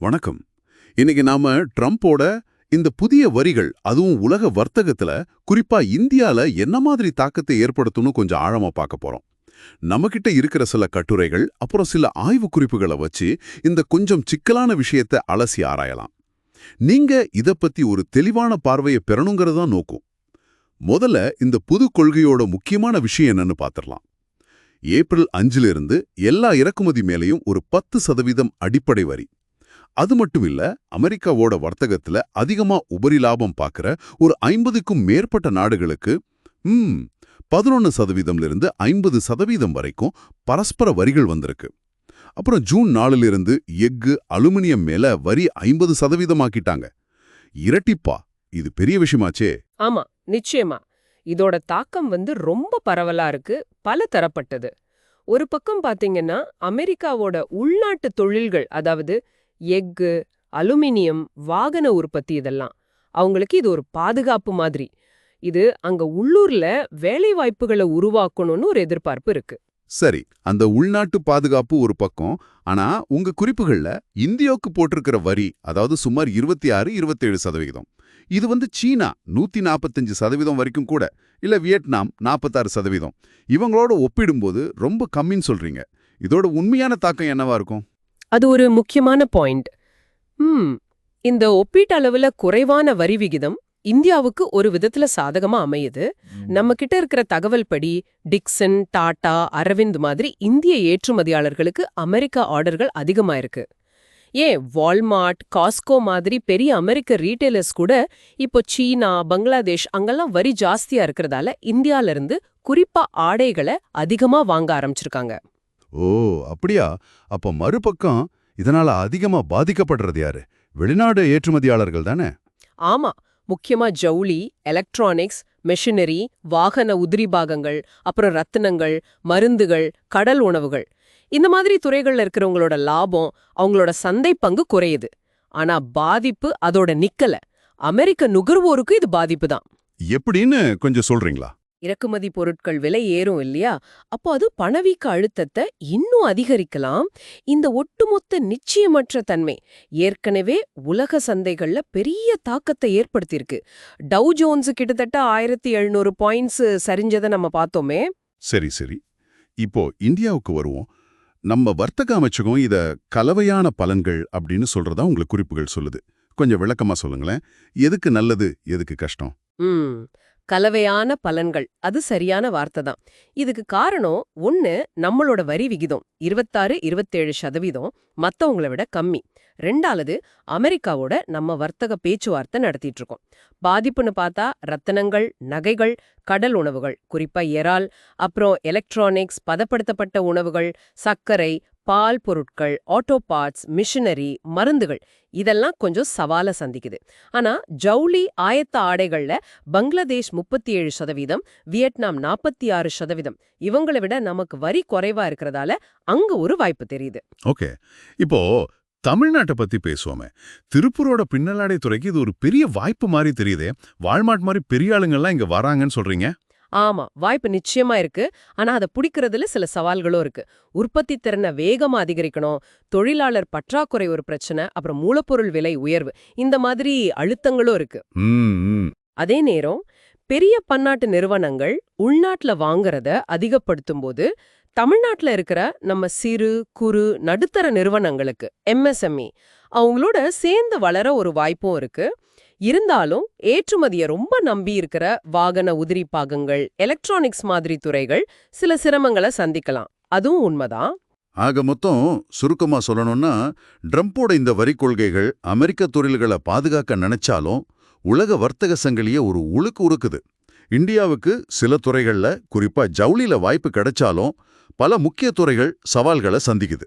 வணக்கம். இன்னைக்கு நாம ட்ரம்போட இந்த புதிய வரிகள், அதுவும் உலக வர்த்தகத்துல, குறிப்பா இந்தியால என்ன மாதிரி தாக்கத்தை ஏற்படுத்தும்னு கொஞ்சம் ஆழமா பார்க்க போறோம். நம்மகிட்ட இருக்கிற சில கட்டுரைகள், அப்புறம் சில ஆய்வு குறிப்புகளை வச்சு இந்த கொஞ்சம் சிக்கலான விஷயத்தை அலசி ஆராயலாம். நீங்க இத பத்தி ஒரு தெளிவான பார்வையை பெறணுங்கிறதா நோக்கம். முதல்ல இந்த புது கொள்கையோட முக்கியமான விஷயம் என்னன்னு பார்த்திடலாம். ஏப்ரல் 5லிருந்து எல்லா இறக்குமதி மேலையும் ஒரு 10% அடிப்படை வரி. அது மட்டும் இல்ல, அமெரிக்காவோட வர்த்தகத்துல அதிகமா உபரி லாபம் பார்க்கிற ஒரு 50க்கும் மேற்பட்ட நாடுகளுக்கு 11%லிருந்து 50% வரைக்கும் பரஸ்பர வரிகள் வந்திருக்கு. அப்புறம் ஜூன் 4லிருந்து எஃகு, அலுமினியம் மேல வரி 50% ஆக்கிட்டாங்க. இரட்டிப்பா! இது பெரிய விஷயமாச்சே. ஆமா, நிச்சயமா. இதோட தாக்கம் ரொம்ப பரவலா இருக்கு, பல தரப்பட்டது. ஒரு பக்கம் பாத்தீங்கன்னா, அமெரிக்காவோட உள்நாட்டு தொழில்கள், அதாவது எஃகு, அலுமினியம், வாகன உற்பத்தி இதெல்லாம் அவங்களுக்கு இது ஒரு பாதுகாப்பு மாதிரி. இது அங்க உள்ளூர்ல வேலை வாய்ப்புகளை உருவாக்கணும்னு ஒரு எதிர்பார்ப்பு இருக்கு. சரி, அந்த உள்நாட்டு பாதுகாப்பு ஒரு பக்கம். ஆனா உங்க குறிப்புகள்ல இந்தியாவுக்கு போட்டிருக்கிற வரி, அதாவது சுமார் 26-27%. இது சீனா 145% வரைக்கும் கூட, இல்ல வியட்நாம் 46%. இவங்களோட ஒப்பிடும்போது ரொம்ப கம்மின்னு சொல்றீங்க. இதோட உண்மையான தாக்கம் என்னவா இருக்கும்? அது ஒரு முக்கியமான பாயிண்ட். இந்த ஒப்பீட்டளவுல குறைவான வரி விகிதம் இந்தியாவுக்கு ஒரு விதத்துல சாதகமா அமையுது. நம்ம கிட்ட இருக்கிற தகவல் படி டிக்சன், டாடா, அரவிந்த் மாதிரி இந்திய ஏற்றுமதியாளர்களுக்கு அமெரிக்கா ஆர்டர்கள் அதிகமா இருக்கு. ஏன் வால்மார்ட், காஸ்கோ மாதிரி பெரிய அமெரிக்க ரீட்டைலர்ஸ் கூட இப்போ சீனா, பங்களாதேஷ் அங்கெல்லாம் வரி ஜாஸ்தியா இருக்கிறதால இந்தியால இருந்து குறிப்பா ஆடைகளை அதிகமா வாங்க ஆரம்பிச்சிருக்காங்க. ஓ, அப்படியா? அப்ப மறுபக்கம் இதனால அதிகமா பாதிக்கப்படுறது யாரு? வெளிநாடு ஏற்றுமதியாளர்கள் தானே? ஆமா, முக்கியமா ஜவுளி, எலக்ட்ரானிக்ஸ், மெஷினரி, வாகன உதிரி பாகங்கள், அப்புறம் ரத்தினங்கள், மருந்துகள், கடல் உணவுகள், இந்த மாதிரி துறைகள்ல இருக்கிறவங்களோட லாபம், அவங்களோட சந்தை பங்கு குறையுது. ஆனா பாதிப்பு அதோட நிக்கல. அமெரிக்க நுகர்வோருக்கு இது பாதிப்பு தான். எப்படின்னு கொஞ்சம் சொல்றீங்களா? இறக்குமதி பொருட்கள் விலை ஏறும் இல்லையா? அப்போ அது பணவீக்க அழுத்தத்தை இன்னும் அதிகரிக்கலாம். இந்த ஒட்டுமொத்த நிச்சயமற்ற தன்மை ஏற்கனவே உலக சந்தைகள்ல பெரிய தாக்கத்தை ஏற்படுத்தியிருக்கு. டவ் ஜோன்ஸ் கிட்டத்தட்ட 1700 பாயிண்ட்ஸ் சரிஞ்சதை நம்ம பார்த்தோமே. சரி சரி. இப்போ இந்தியாவுக்கு வருவோம். நம்ம வர்த்தக அமைச்சகம் இத கலவையான பலன்கள் அப்படின்னு சொல்றதா உங்களுக்கு குறிப்புகள் சொல்லுது. கொஞ்சம் விளக்கமா சொல்லுங்களேன். எதுக்கு நல்லது, எதுக்கு கஷ்டம்? ம் கலவையான பலன்கள், அது சரியான வார்த்தை தான். இதுக்கு காரணம் ஒண்ணு, நம்மளோட வரி விகிதம் 26-27% மத்தவங்களை விட கம்மி. ரெண்டாவது, அமெரிக்காவோட நம்ம வர்த்தக பேச்சுவார்த்தை நடத்திட்டு இருக்கோம். பாதிப்புன்னு பார்த்தா ரத்தினங்கள், நகைகள், கடல் உணவுகள், குறிப்பா இறால், அப்புறம் எலக்ட்ரானிக்ஸ், பதப்படுத்தப்பட்ட உணவுகள், சர்க்கரை, பால் பொருட்கள், ஆட்டோ பார்ட்ஸ், மிஷினரி, மருந்துகள், இதெல்லாம் கொஞ்சம் சவால சந்திக்குது. ஆனா ஜவுளி, ஆயத்த ஆடைகள்ல பங்களாதேஷ் 37%, வியட்நாம் 46%, இவங்களை விட நமக்கு வரி குறைவா இருக்கிறதால அங்க ஒரு வாய்ப்பு தெரியுது. ஓகே. இப்போ தமிழ்நாட்டை பத்தி பேசுவோமே. திருப்பூரோட பின்னலாடை துறைக்கு இது ஒரு பெரிய வாய்ப்பு மாதிரி தெரியுதே. வால்மார்ட் மாதிரி பெரிய ஆளுங்கள்லாம் இங்க வராங்கன்னு சொல்றீங்க. ஆமா, வாய்ப்பு நிச்சயமா இருக்கு. ஆனா அதை பிடிக்கிறதுல சில சவால்களும் இருக்கு. உற்பத்தி திறனை வேகமா அதிகரிக்கணும், தொழிலாளர் பற்றாக்குறை ஒரு பிரச்சனை, அப்புறம் மூலப்பொருள் விலை உயர்வு, இந்த மாதிரி அழுத்தங்களும் இருக்கு. அதே நேரம் பெரிய பன்னாட்டு நிறுவனங்கள் உள்நாட்டுல வாங்குறத அதிகப்படுத்தும் போது தமிழ்நாட்டுல இருக்கிற நம்ம சிறு குறு நடுத்தர நிறுவனங்களுக்கு MSME அவங்களோட சேர்ந்து வளர ஒரு வாய்ப்பும் இருக்கு. இருந்தாலும் ஏற்றுமதியை ரொம்ப நம்பி இருக்கிற வாகன உதிரி பாகங்கள், எலக்ட்ரானிக்ஸ் மாதிரி துறைகள் சில சிரமங்களை சந்திக்கலாம். அதுவும் உண்மைதான். ஆக மொத்தம் சுருக்கமா சொல்லணும்னா, ட்ரம்போட இந்த வரி கொள்கைகள் அமெரிக்க தொழில்களை பாதுகாக்க நினைச்சாலும் உலக வர்த்தக சங்கிலிய ஒரு உழுக்கு உருக்குது. இந்தியாவுக்கு சில துறைகள்ல, குறிப்பா ஜவுளில வாய்ப்பு கிடைச்சாலும் பல முக்கிய துறைகள் சவால்களை சந்திக்குது.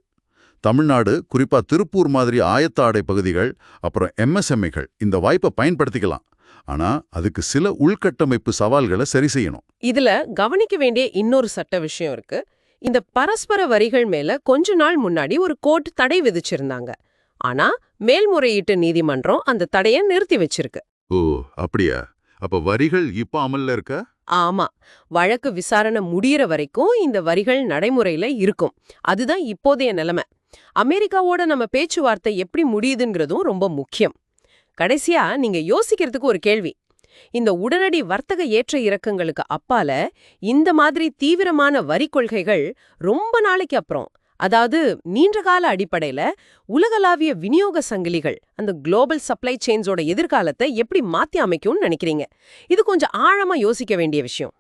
தமிழ்நாடு, குறிப்பா திருப்பூர் மாதிரி ஆயத்த ஆடை பகுதிகள், அப்புறம் MSMEகள் இந்த வாய்ப்பை பயன்படுத்திக்கலாம். ஆனா அதுக்கு சில உள்கட்டமைப்பு சவால்களை சரி செய்யணும். இதுல கவனிக்க வேண்டிய இன்னொரு சட்ட விஷயம் இருக்கு. இந்த பரஸ்பர வரிகள் மேல கொஞ்ச நாள் முன்னாடி ஒரு கோர்ட் தடை விதிச்சிருந்தாங்க. ஆனா மேல்முறையீட்டு நீதிமன்றம் அந்த தடையை நிறுத்தி வச்சிருக்கு. ஓ, அப்படியா? அப்ப வரிகள் இப்ப அமல்ல இருக்க? ஆமா, வழக்கு விசாரணை முடியற வரைக்கும் இந்த வரிகள் நடைமுறையில இருக்கும். அதுதான் இப்போதைய நிலைமை. அமெரிக்காவோட நம்ம பேச்சுவார்த்தை எப்படி முடியுதுங்கிறதும் ரொம்ப முக்கியம். கடைசியா நீங்க யோசிக்கிறதுக்கு ஒரு கேள்வி. இந்த உடனடி வர்த்தக ஏற்ற இறக்கங்களுக்கு அப்பால இந்த மாதிரி தீவிரமான வரி கொள்கைகள் ரொம்ப நாளைக்கு அப்புறம், அதாவது நீண்டகால அடிப்படையில உலகளாவிய விநியோக சங்கிலிகள், அந்த குளோபல் சப்ளை செயின்ஸோட எதிர்காலத்தை எப்படி மாத்தி அமைக்கும்னு நினைக்கிறீங்க? இது கொஞ்சம் ஆழமா யோசிக்க வேண்டிய விஷயம்.